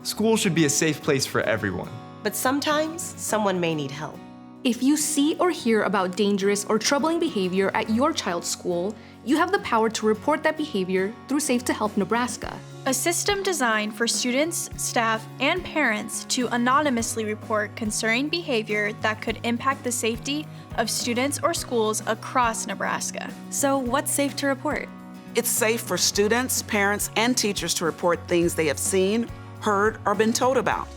School should be a safe place for everyone. But sometimes, someone may need help. If you see or hear about dangerous or troubling behavior at your child's school, you have the power to report that behavior through Safe2Help Nebraska. A system designed for students, staff, and parents to anonymously report concerning behavior that could impact the safety of students or schools across Nebraska. So what's safe to report? It's safe for students, parents, and teachers to report things they have seen, heard, or been told about,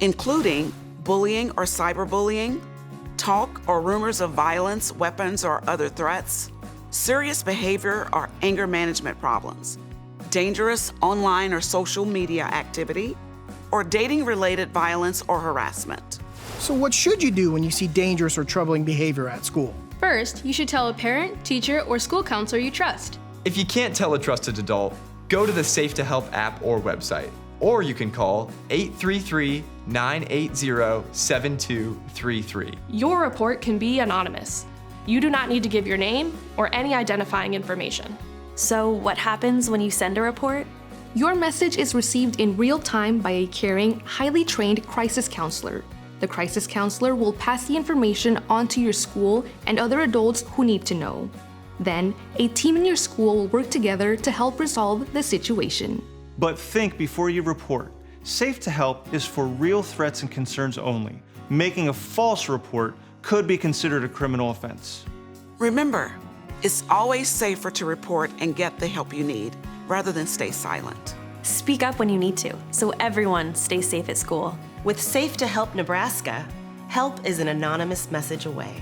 including bullying or cyberbullying, talk or rumors of violence, weapons, or other threats, serious behavior or anger management problems, dangerous online or social media activity, or dating-related violence or harassment. So what should you do when you see dangerous or troubling behavior at school? First, you should tell a parent, teacher, or school counselor you trust. If you can't tell a trusted adult, go to the Safe2Help app or website, or you can call 833-980-7233. Your report can be anonymous. You do not need to give your name or any identifying information. So what happens when you send a report? Your message is received in real time by a caring, highly trained crisis counselor. The crisis counselor will pass the information on to your school and other adults who need to know. Then, a team in your school will work together to help resolve the situation. But think before you report. Safe2Help is for real threats and concerns only. Making a false report could be considered a criminal offense. Remember, it's always safer to report and get the help you need rather than stay silent. Speak up when you need to, so everyone stays safe at school. With Safe2Help Nebraska, help is an anonymous message away.